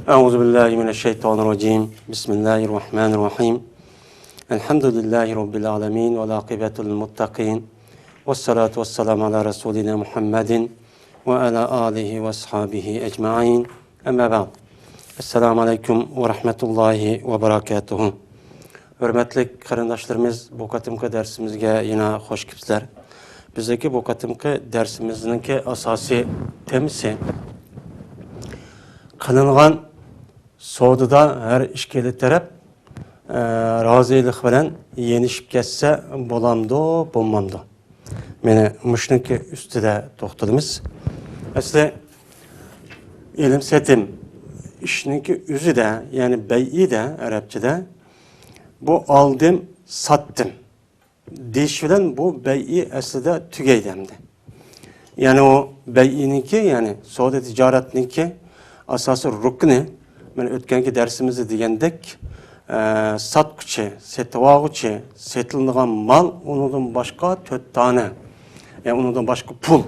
Euzubillahimineşşeytanirracim. Bismillahirrahmanirrahim. Elhamdülillahi Rabbil alemin ve lâkibetul muttaqin. Vessalatu vesselamu ala Resulina Muhammedin ve ala alihi ve ashabihi ecma'in. Amma ba'd. Esselamu aleyküm ve rahmetullahi ve berekatuhu. Hürmetli kardeşlerimiz, bu katımki dersimizge yine hoş geldiniz. Bizdeki bu katımki dersimizninki asasi temisi kılıngan soğududa her işkili taraf razıylık bilen yenişip geçse bolamdı, bulmamdı. Mene müşniki üstüde toxtalımız. Aslında ilim setim işinki üzü de yani beyi de Arapçada bu aldım, sattım. Değişilen bu beyi aslında tügeydemdi. Yani o beyininki yani soğuda ticaretninki asası rukni. Ben ötkenki dersimizde diyendek satkuçı, setvaguçı, setildiğin mal onundan başka 4 tane. Yani onundan başka pul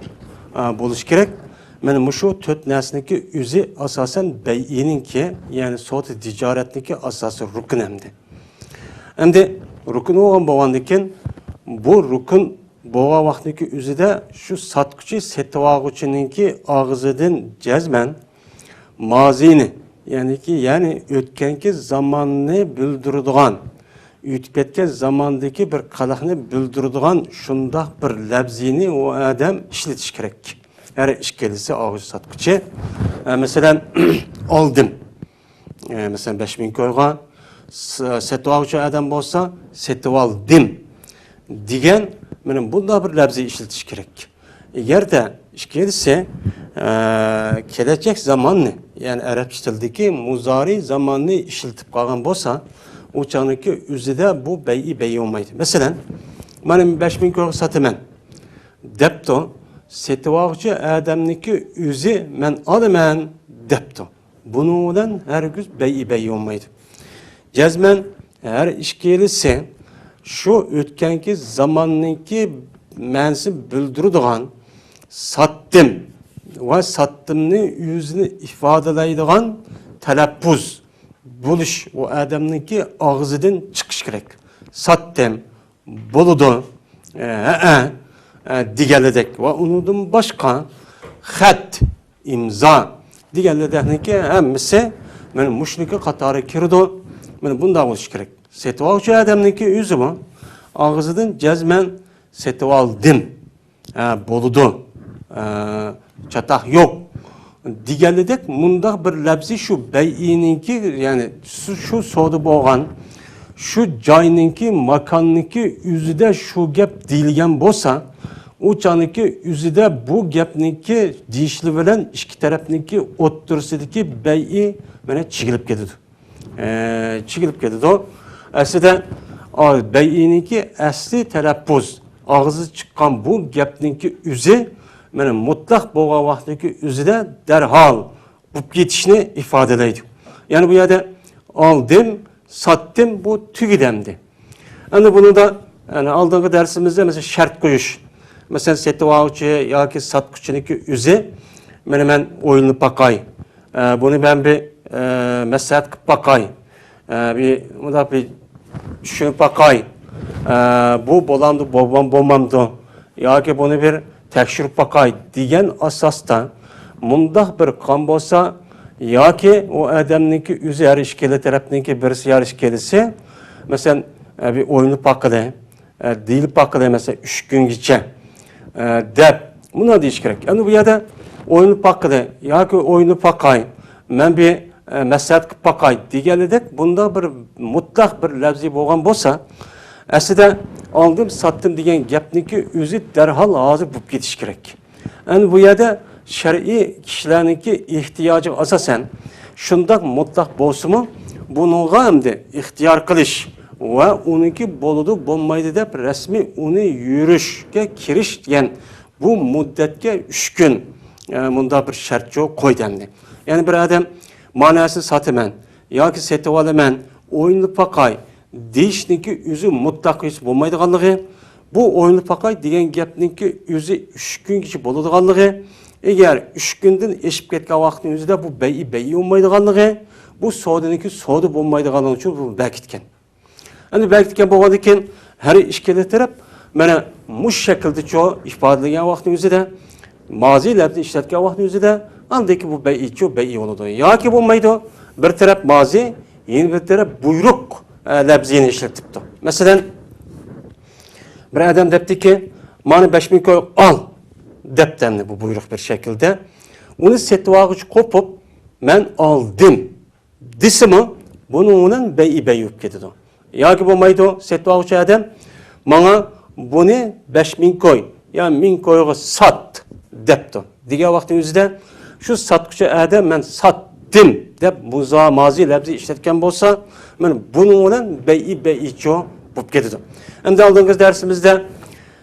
buluş gerek. Ben şu 4 nesneki üzü asasen beyininki yani soğuda ticaretninki asası ruknemdi. Hem de rukun olan boğandikin bu rukun boğa vaktindeki üzüde şu satkuçı, setvaguçınınki ağzıdan cezmen mazini yani ötkenki zamanını bildirdiğin, ütpetke zamandaki bir kalakını bildirdiğin şundak bir lebzini o adam işletiş gerek. Her işkelisi ağız satkuçı. Mesela aldım. Mesela 5000 koyga setvaguçı adam olsa setvaldım. Digen benim bunda bir lebzi işletiş gerek. Eğer de işkelisi gelecek zamanını yani Arapça tildeki muzari zamanını işletip kalgan bolsa o çağındaki üzüde bu beyi olmaydı. Mesela benim 5000 koyga satımen depto setvaguçı adamniki üzü men alımen depto. Bunundan herkes beyi olmaydı. Cezmen her işkelisi şu ötkenki zamanınki mensi bildirdiğin sattım ve sattımını yüzünü ifadeleydiğin telaffuz buluş o adamınki ağzıdan çıkış gerek. Sattım, buludu, digeledek ve onundan başka xat, imza digeledekniki hemmisi benim müşriki katarı kirdi. Ben bunda buluş gerek. Setvaguçı adamınki yüzü mü? Ağzıdan cezmen setvaldım. Boludu. Çatak yok. Digerledek bunda bir lebzi şu beyininki yani şu soğudu boğan şu cayninki makanninki yüzüde şu gep deyilgen bolsa o çanınki yüzüde bu gepninki deyişli bilen iki tarafninki otursidiki beyi bana çigilip gidiyordu. Çigilip gidiyordu. Aslında beyininki asli telaffuz ağzı çıkan bu gepninki üzü benim mutlak boğa vaktindeki üzüde derhal bu yetişini ifadeleydi. Yani bu yerde aldım, sattım bu tügidemdi. Yani bunu da yani aldığımız dersimizde mesela şart koyuş. Mesela setvaguçı ya ki satkuçununki üzü ben oyunu bakay. Bunu ben bir mesaat bakay. Bir düşünüp bakay. Bu bolamdı, bomamdı. Ya ki bunu bir tekşirip bakay diyen asastan mundah bir kan bolsa ya ki o adamınki üzü her işkeli tarafınki birisi her işkelisi mesela bir oyunu bakılı, değil bakılı mesela 3 gün geçe dep buna deyiş gerek. Yani bu yerde oyunu bakılı ya ki oyunu bakay ben bir mesaat bakay digeledek bunda bir mutlak bir lebzi boğan bolsa aslında aldım sattım diyen gepninki üzü derhal ağzı bulup getiş gerek. Yani bu yerde şer'i kişilerinki ihtiyacı asasen şundak mutlak bolsumu bununla hem de ihtiyar kılış ve onunki boludu bolmaydı dep resmi onu yürüşke kiriş diyen bu müddetke 3 gün bunda bir şart yok koy demdi. Yani bir adam manasını satımen ya ki setevalemen oyunu pakay deyişninki üzü mutlak yüz bulmaydıqanlığı, bu oyunu pakay degen gepninki üzü 3 gün geçip boluduğanlığı, eğer 3 günden eşip ketken vaktin özüde bu beyi olmaydıganlığı, bu sodaniki soda olmaydıganlığı için bu bekitken. Yani bekitken boğadıkken her işkele taraf mana muş şekilde çoğu ifadelagan vaktin özüde mazilerde işletken vaktin özüde andaki bu beyi oludu. Ya ki olmaydı bir taraf mazi, yeni bir taraf buyruk lebzini işletipti. Mesela bir adam depti ki mani 5000 koy al deptendi bu buyruk bir şekilde. Onu setvağıç kopup men aldım disimi bunun beyi yok ketidi. Ya ki olmaydı setvağıç adam bana bunu 5000 koy ya 1000 koyga sat depti. Diğer vaktin özüde şu satqıcı adam men sattım dep muza mazi lebzi işletken bolsa men bunun beyi ço bulup ketidi. Hem de aldığınız dersimizde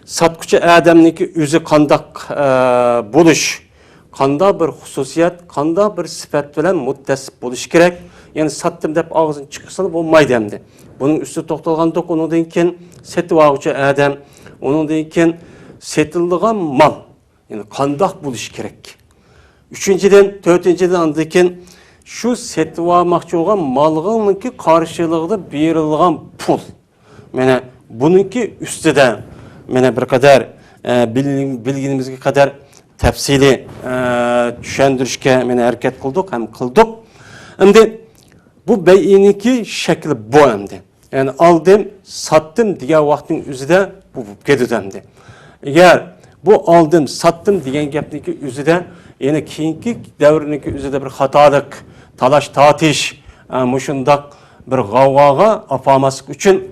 satqıcı adamniki özü kandak buluş, kanda bir hususiyet, kanda bir sıfat bilen muttesip buluş gerek. Yani sattım dep ağzın çıkırsa olmaydı demdi. Bunun üstü toxtalgan dok, onun deyken setip ağıcı adam, onun deyken setildiğen mal. Yani kandak buluş gerek. Üçüncüden, dördüncüden andayken şu setip ağmakçı olan malığınınki karşılığında berilgan pul. Yani bununki üstüde mene bir kadar bilginimizge kadar tefsili düşündürüşke mene hareket kıldık hem kıldık. Hem de bu beyiniki şekli bu emdi. Yani aldım, sattım diye vaktin üzerinde bu gedüdemdi. Eğer bu aldım, sattım diyen gepniki üzerinde yani keyinki devriniki üzerinde bir hatalık, talaş tatiş, muşundak bir gavgaga apamasık üçün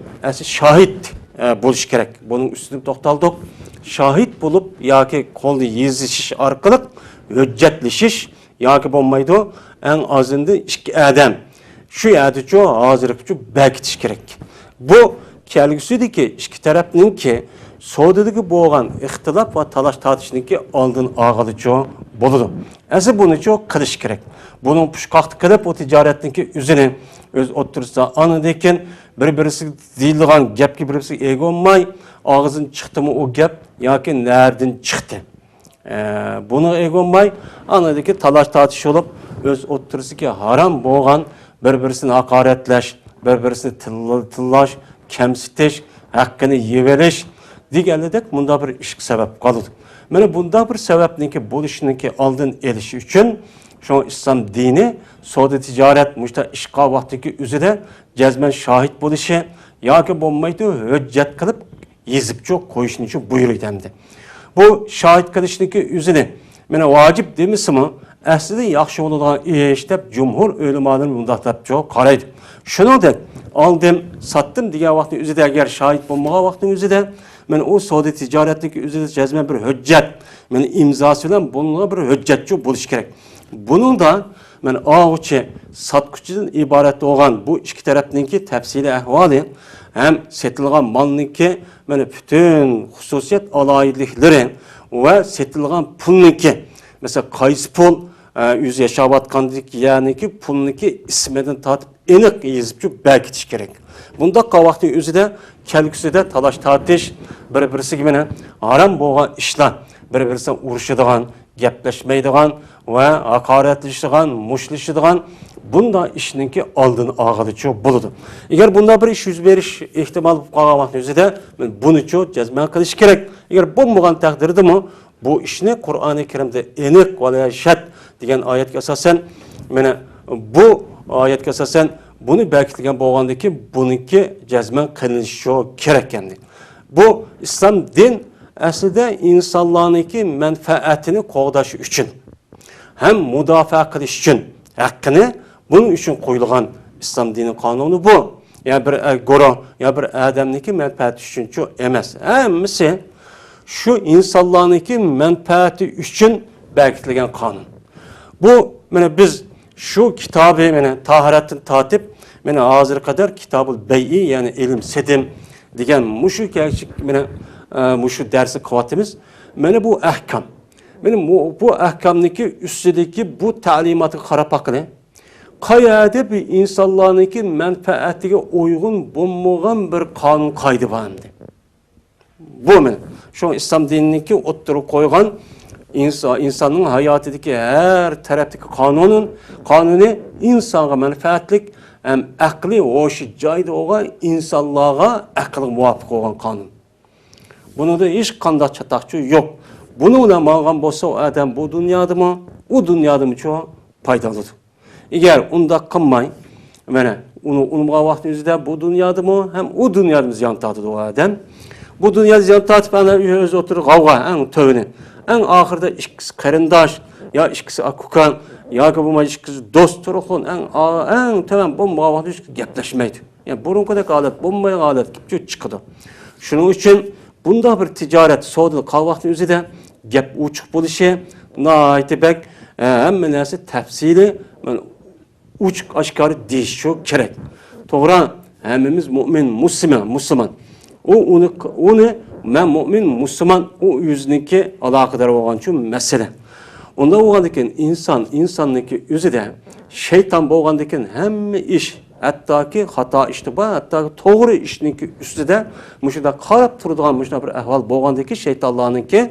şahit buluş gerek. Bunun üstüne toxtaldık. Şahit bulup yaki kolu yezişiş arkalık hüccetleşiş yaki olmaydı en azında iki adam. Şu adıcı hazırlıkçı bekitiş gerek. Bu kelgüsüydü ki iki tarafının ki Soğudaki boğan ihtilaf ve talaş tartışındaki aldığın ağalıcı buludu. Esi bunu çok kılış gerek. Bunun puşkaktı kılıp o ticaretindeki üzerine öz oturursa anıdayken birisi değildiğin gep ki birisi ego olmay ağzın çıktı mı o gep yaki nereden çıktı. Bunu ego olmay anıdaki talaş tartış olup öz oturursa ki haram boğan birisini hakaretleş, birisini tıllaş, kemsiteş, hakkını yeveleş diğerledek bunda bir iş sebep kalıdı. Mene bunda bir sebepninki buluşununki aldığın eliş için şu İslam dini soda ticaret muşta işgal vaktiki üzere cezmen şahit buluşu ya ki bombaydı hüccet kılıp yazıp çok koyuşun için buyuruyor demdi. Bu şahit kılışınınki üzere mene vacip demisi mi? Aslında yaxşı olan işte cumhur ölümanın bunda çok karaydı. Şunu da aldım, sattım diye vaktin üzerinde eğer şahit bulmağa vaktin üzerinde men o soda ticaretindeki üzerinde cezmen bir hüccet, men imzasıyla bununla bir hüccetçi buluş gerek. Bunun da men ağuçı satqıcıdan ibaret olan bu iki tarafınınki tefsili ahvali hem setilgan malınınki men bütün hususiyet alayidlikleri ve setilgan pulununki mesela kayısı pul yüz yaşavatkandık yani ki pulununki ismeden tatıp enik yazıp belki gerek. Bunda kavakti üzerinde kelgüsüde talaş tartış birisi gibi haram boğan işler birisi uğraşıdığan, gepleşmeydiğan ve hakaretleştiğan, muşlaşıdığan bunda işininki aldığını ağalıcı buludu. Eğer bunda bir iş yüz veriş ihtimal kavakti üzerinde bunu çok cezmen kılış gerek. Eğer bulmayan takdirde mi bu işini Kur'an-ı Kerim'de enik ve şed diyen ayet esasen bu ayet esasen bunu belirtilgen boğandaki bununki cezmen kılınışı gerek yani. Bu İslam din aslında insanlarınki menfaatini qoğdaşı için hem müdafaa kılış için hakkını bunun için koyulgan İslam dini kanunu bu. Yani bir goro ya bir adamniki menfaati için çok emez. Hemisi şu insanlarınki menfaati için belirtilgen kanun. Bu biz şu kitabı taharetin tatip hazır kadar kitabul beyi yani ilim sedim diyen muşu gerçek muşu dersi kıvatimiz bu ahkam. Bu ahkamdaki üstündeki bu talimatı karapakını kayade bir insanlarınki menfaatine uygun bulmayan bir kanun kaydı vardı. Bu şu İslam dinindeki oturup koygan insonning hayotidagi har tarafdagi qonuni insonga manfaatlik ham aqliy o'shi joyda bo'lgan insonlarga aqlga muvofiq bo'lgan qonun. Bunida hech qanday chataqchi yo'q. Buni bilan ma'lum bo'lsa odam bu dunyodami, u dunyodami cho foydali. Agar unda qilmay, mana unga vaqt o'zida bu dunyodami, ham u dunyodami ziyon tortadi odam. Bu dunyoda ziyon tortib ana o'zi o'tirib g'avg'a, eng tövini. Eng oxirida ikkisi qarindosh, yo ikkisi akukan, yoki bo'lmay ikkisi do'st turxun, eng tovan bo'lmagan vaqtda gaplashmaydi. Yani burunqidek holat bo'lmagan holat kelib chiqadi. Shuning uchun bunda bir tijorat, savdo qilgan vaqtning o'zida gap ochiq bo'lishi, noytibak hamma narsa tafsili, ochiq oshkora deyish kerak. To'g'ri, hammamiz mu'min, musulmon. Uni men mu'min, musulmon u o'ziniki aloqador bo'lgan uchun masala. Unda bo'lgandan insonniki o'zida shayton bo'lgandan hamma ish, hattoki xato ishda bor, hattoki to'g'ri ishniki ustida mushunda qarab turadigan mushunda bir ahvol bo'lgandan shaytonlarniki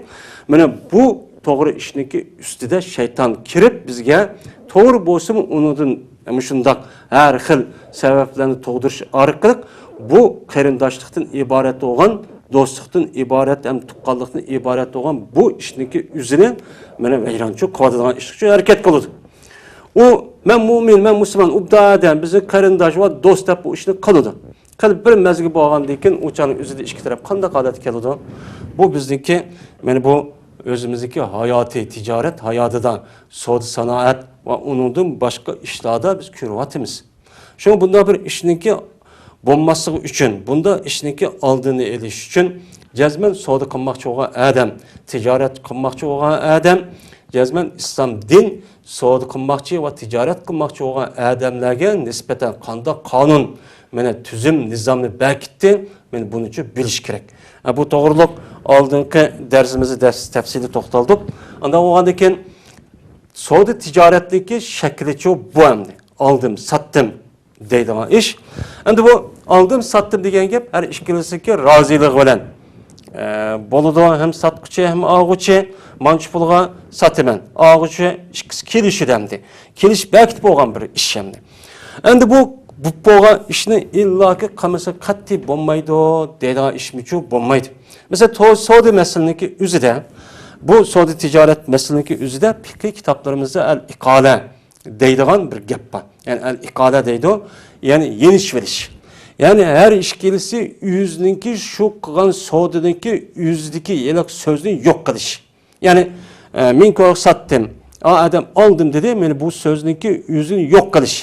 mana bu to'g'ri ishniki ustida shayton kirib bizga to'g'ri bo'lsin unidan mushunda har xil sabablarni tug'dirish orqali bu qarindoshlikdan iborat bo'lgan, do'stlikdan iborat, ham tuqqanlikdan iborat bo'lgan bu ishniki o'zini mana vayronchi qiladigan ish uchun harakat qiladi. U men mu'min, men musulmon, ubdadan bizni qarindosh va do'st deb bu ishni qiladi. Qilib bir mazgi bo'lgandan keyin o'chaning o'zida ikki taraf qanday holat keladi? Bu bizniki mana bu o'zimizniki hayotiy tijorat, hayotida savdo sanoat va uningdan boshqa ishlarda biz ko'ryapmiz. Shuning bunda bir ishniki bo'lmasligi uchun, bunda ishniki oldini olish uchun jazman savdo qilmoqchi bo'lgan odam, tijorat qilmoqchi bo'lgan odam, jazman islom din savdo qilmoqchi va tijorat qilmoqchi bo'lgan odamlarga nisbatan qanday qonun, mana tuzum, nizomni bekitdi, men buni uchun bilish kerak. Bu to'g'riliq oldingi darsimizda tafsili to'xtaldik. Unda bo'lgandan keyin savdo tijoratdagi shaklichi bu endi. Oldim, satdim deydigan ish. Endi bu oldim, satdim degan gap har ikkilasiga rozilik bilan bo'ladi. Ham sotquchi, ham olg'uchi manchi pulga sotaman. Olg'uchi ikkisi kelishidamdi. Kelish bekit bo'lgan bir ish endi. Endi bu bo'lgan ishni illoki qilmasa qat'iy bo'lmaydi deydigan ishmichu bo'lmaydi. Mesela savdo masalaniki o'zida, bu savdo tijorat masalaniki o'zida fiqh kitoblarimizda al-iqola deydigan bir gap bor. Yani al-iqola deydi, yani yenish verish. Yani her ishkilisi o'zininki shu qilgan savdoniki o'zidagi yeliq so'zni yo'q qilish. Yani men ko'p sotdim, adam oldim dedi, meni bu so'zniki o'zini yo'q qilish.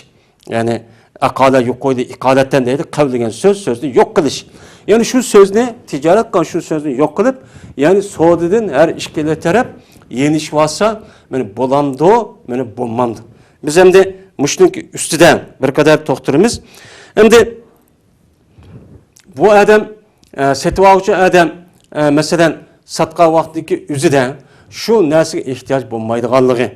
Yani aqola yo'q qo'ydi, iqolatdan deydi, qav degan so'zni yo'q qilish. Yani şu sözne ticaret kan şu sözünü yok kılıp, yani savdodan her işkili taraf yeniş varsa beni bolamdı, beni bulmamdı. Biz hem de müştünk üstüden bir kadar tohturumuz. Hem de bu adam, setvavucu adam, mesela satka vaktiki üzüden şu nesine ihtiyaç bulmaydıganlığı,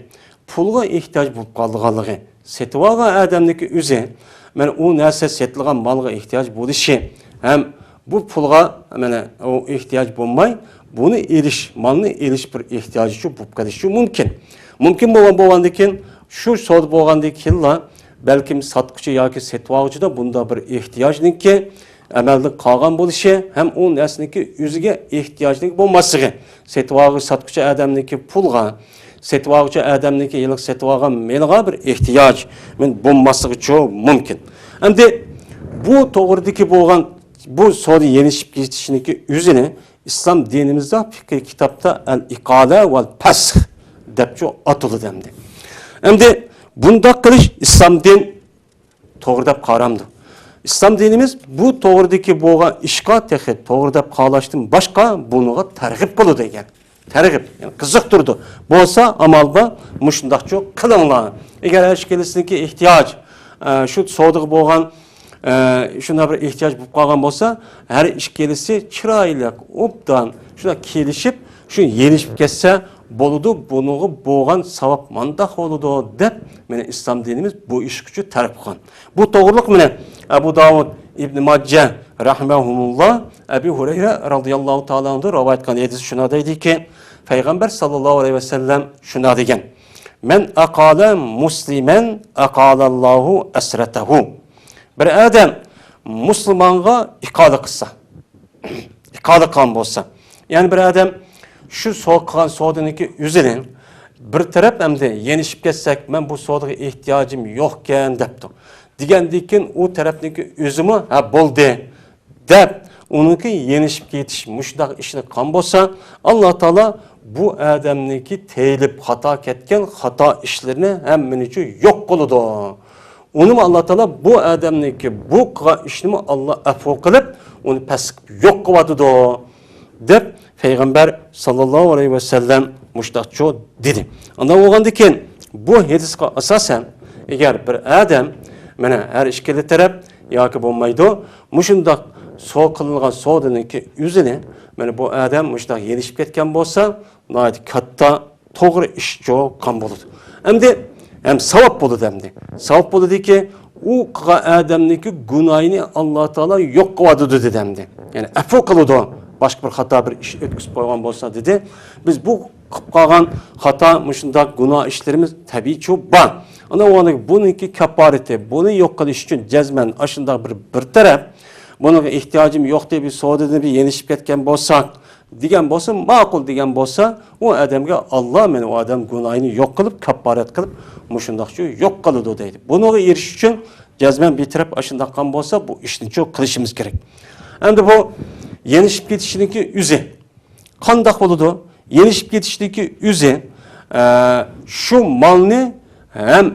pulga ihtiyaç bulup kaldıganlığı, setvaga adamdaki üzü, ben o nesine setilgan malga ihtiyaç buluşu, hem bu pulga mana o ihtiyaç bo'lmay, buni malni erish bir ehtiyojchi bo'lib qolishi mumkin. Mumkin bo'lgandan keyin shu savdo bo'lgandan keyin balkim sotquchi yoki setvoqchida bunda bir ehtiyojniki amalda qolgan bo'lishi, ham u narsaniki o'ziga ehtiyojlik bo'lmasligi, setvoqchi sotquchi odamniki pulga, setvoqchi odamniki yiliq setvoqgan melga bir ehtiyoj bo'lmasligi mumkin. Endi bu to'g'ridagi bo'lgan bu savdo yenişip geçişindeki yüzünü İslam dinimizde fikir kitapta el-iqala vel-pash depço atılı demdi. Hem de bunda kılış İslam din doğrudap karamdı. İslam dinimiz bu doğrudaki boğa işqa tehi doğrudap kalaştım başka bunuğa tergip bulu degen. Tergip, yani kızık durdu. Bolsa amalba muşundakço kılınlar. Eğer eşkelisindeki ihtiyaç şu savdo boğan şuna bir ihtiyaç bu kalgan olsa her iş gelisi çırayla obdan şuna kelişip şu yenişip geçse boludu bunu boğan savap mandak oludu dep mene İslam dinimiz bu iş gücü tarif kılgan. Bu doğruluk mene Ebu Davud İbn Majah rahimahumullah Ebu Hureyre radıyallahu ta'ala anhu rivayet kılan hadis şuna deydi ki Peygamber sallallahu aleyhi ve sellem şuna degen men akale muslimen akalallahu esretehu bir adam Müslümanğa ikale kılsa ikale kan bolsa yani bir adam şu soğukan soğudaniki yüzünün bir taraf hem de yenişip geçsek ben bu soğuduğu ihtiyacım yokken depti. Digendiyken o taraftaki üzümü ha boldu dep onunki yenişip geçiş müşdak işini kan bolsa Allah Teala bu adamniki teyilip hata ketken hata işlerini hemen için yok kılıdı. Onu Allah Teala bu adamniki bu işini Allah affo kılıp onu pesik yok kıvadıdı dep Peygamber sallallahu aleyhi ve sellem müştakçı dedi. Ondan oğandiken bu hadisga asasen eğer bir adam mana her işkili taraf yoki bo'lmaydi mushundoq so'g qilingan so'diniki yüzini mana bu adam mushundoq yenishib ketgan bo'lsa katta to'g'ri ish qilgan bo'ladi. Hem savab bo'ladi hamda. Savab bo'ladiki u qilgan odamniki gunohini Alloh taolo yo'q qiladi dedi hamda. Ya'ni afv qiladi. Başka bir hata bir iş ötküsüp koygan bolsa dedi. Biz bu kıp kalgan hata müşündak günah işlerimiz tabii çok var. Ana o anda bununki kapareti, bunu yok kılış için cezmen aşında bir taraf, bunun ihtiyacım yok diye bir soğudunu bir yenişip ketken bolsak, digen bolsa, makul digen bolsa, o adamga Allah men o adam günahını yok kılıp, kaparet kılıp, müşündakçı yok kılıdı deydi. Bunu eriş için cezmen bir taraf aşında kan bolsa, bu işini çok kılışımız gerek. Hem de bu yenişip getişindeki yüze kandak oludu. Yenişip getişindeki yüze şu malını hem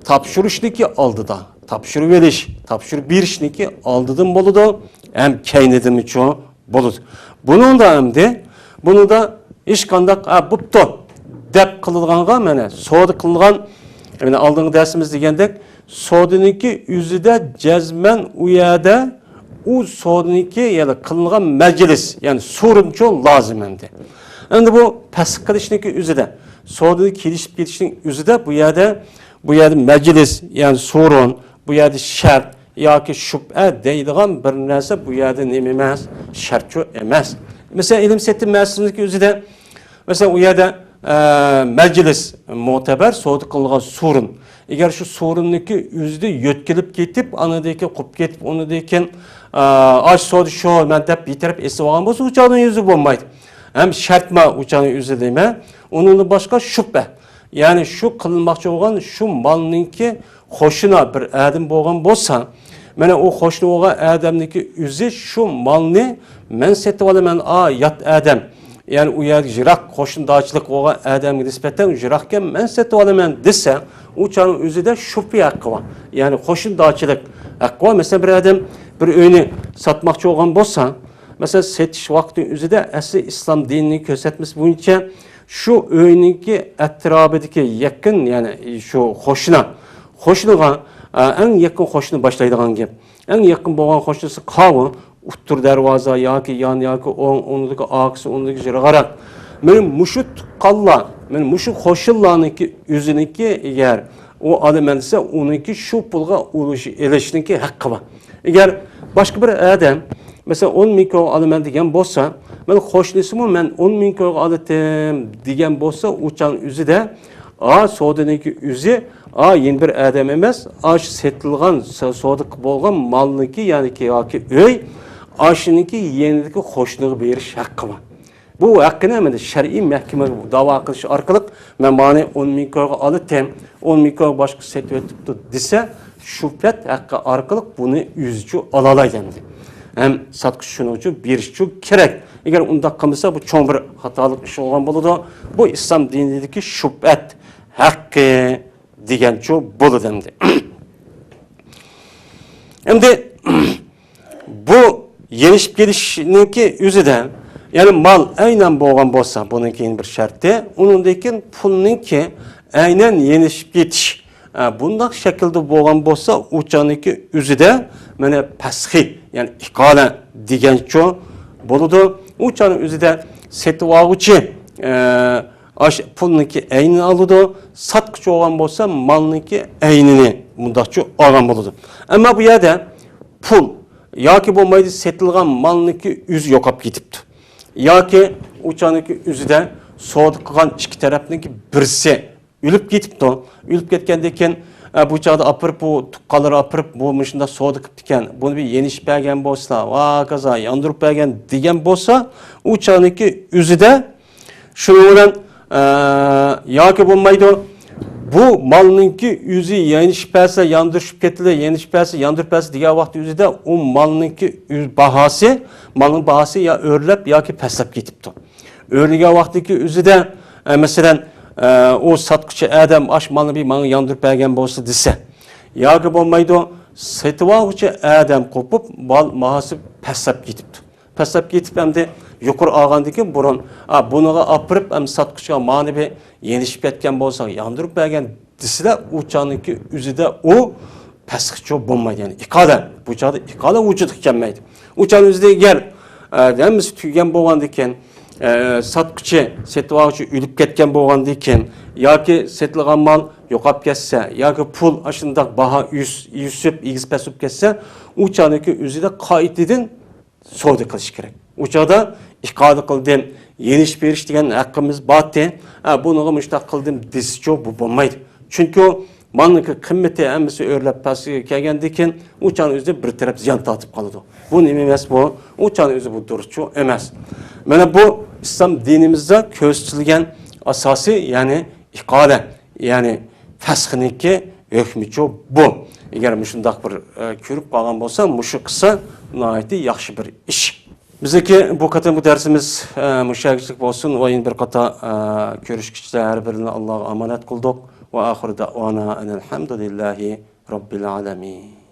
tapşırışniki aldı da tapşırı veriş, tapşırı bir işniki aldıdım boludu hem keynedim için boludu. Bunun da hem de bunu da iş kandak buptu dep kılılganğa mene soğudu kılılgan yani aldığın dersimiz degендek soğuduniki yüzü de cezmen uyada u so'dniki yani kılıngan meclis yani sorun çok lazım endi. Endi bu pasık kılışniki üzüde so'dni kelishib ketishning üzüde bu yerde meclis yani sorun bu yerde şart yoki shubha deydigan bir narsa bu yerde nima emas shartchu emas. Mesela ilim setim meclisindeki üzüde mesela u yerde meclis muteber so'd kılıngan sorun. Eğer şu sorunniki yüzde yötkilip ketip anadaki kup ketip onadaki aş soğudu şu ben dep bitirip esip algan bolsa uçağın yüzü olmaydı. Hem şartma uçağın yüzü deyme. Onun başka şüphe. Yani şu kılınmakçı olan şu malınki hoşuna bir adam bolgan bolsa mana o hoşuna olan adamniki yüzü şu malını men setip alaman yat adam. Yani u yer jirak hoşundağçılık olan adamga nisbeten jirakken men setip alaman dese uçağın üzerinde şüphe hakkı var. Yani hoşundağçılık hakkı var. Mesela bir adam bir öyünü satmakçı olan bolsa, mesela setiş vaktinin üzerinde asli İslam dinini gözetmesi boyunca şu öyününki etrafındaki yakın yani şu hoşuna en yakın hoşunu başlaydıgan gap. En yakın boğan hoşunusu kavu, uttur dervaza yoki yan yoki onudaki aksı onudaki jırgarak. Benim muşut kalla, benim muşut hoşullanınki yüzününki eğer o adam ise onunki şu pulga ilişkinki hakkı var. Eğer başka bir adam mesela 10 ming ko'g olaman degan bo'lsa, men qo'shnisimi men 10 ming ko'g olatim degan bo'lsa, o'chan o'zida savdoniki o'zi yeni bir adam emas, setilgan savdo bo'lgan malniki ya'niki yoki uy ashuniki yenidagi qo'shniga berish haqqi bor. Bu haqqini men shar'iy mahkamaga da'vo qilish orqali men mani 10 ming ko'g olatim, 10 ming ko'g boshqa setib o'tibdi desa, shubhat haqqi orqali buni o'zicha ola oladi. Hem satqıç şunun için bir iş çok gerek. Eğer unda kalırsa bu çok bir hatalık iş olan buludu. Bu İslam dinindeki şüphet hakkı diyen çok buludu hem de. Hem de bu yenişip gelişinki yüzüden yani mal aynen boğan bolsa bununki bir şartı. Onundaki pulunki aynen yenişip getiş. Bundak şekilde boğan bolsa uçanınki yüzüde mene paskhi yani ikale diyen çok buludu. Uçanın yüzüde setip algıcı pulunki aynını alıdı. Satkıcı olan bolsa malınki aynını mundakçı algan buludu. Ama bu yerde pul yoki bo'lmaydi setilgan malniki o'zi yo'qolib ketibdi. Yoki o'chaniki o'zida savdo qilgan ikki tarafniki birisi o'lib ketibdi. O'lib ketgandan keyin bu chog'da apirib bu tuqqanlar apirib bu shunda savdo qilib ekan. Buni bir yenish bergan bo'lsa, va kaza yondirib bergan degan bo'lsa, o'chaniki o'zida shuning bilan yoki bo'lmaydi bu malninki o'zi yenishib bersa, yondirishib ketdi, yenishib bersa, yondirib bersa degan vaqt o'zida u malninki bahosi, malning bahosi ya o'rlab yoki pastlab ketibdi. O'rligan vaqtdagi o'zida masalan o satqıcı adam aş malını bir manga yandırıp bergen bolsa dese. Yoki bo'lmaydi setib oluvchi adam qo'pib mal mahasi pastlab ketibdi. Pastlab ketib hamda yuqori olgandan keyin burun buniga opirib ham satqıchga mani bir yenishib ketgan bo'lsa, yandırıp bergen desizlar u chaqniki o'zida u pasqich bo'lmaydi. Yani iqoda, bu chaqda iqoda vujudga kelmaydi. U chaq o'zida agar hammasi tugagan bo'lgandan keyin satqıcı, setib oluvchi o'lib ketgan bo'lgandan keyin yoki setilgan mal yo'qolib ketsa, yoki pul ashundaq baho yusib, egiz pasib ketsa, u chaqniki o'zida qoidadan savdo qilish kerak. U chaqda iqoda qildim, yenish berish degan haqqimiz bordi. Buni mushtaq qildim desichi bu bo'lmaydi. Chunki malniki qimmati hammasi o'rlab pastga kelgandan keyin u chaqni o'zida bir taraf ziyon tortib qoladi. Bu nima emas bu? U chaqni o'zi bu durustchi emas. Mana bu İslam dinimizde ko'rsatilgan asosiy, ya'ni iqoda, ya'ni fasxniki hukmichi bu. Agar shundaq bir ko'rib qolgan bo'lsa, mushu qilsa nihoyatda yaxshi bir ish. Bizdeki bu qatamki dersimiz müşahidlik bo'lsin va yana bir qata ko'rishkichlar har birini Allohga omonat qildik va oxirida ana alhamdulillahi robbil alamin.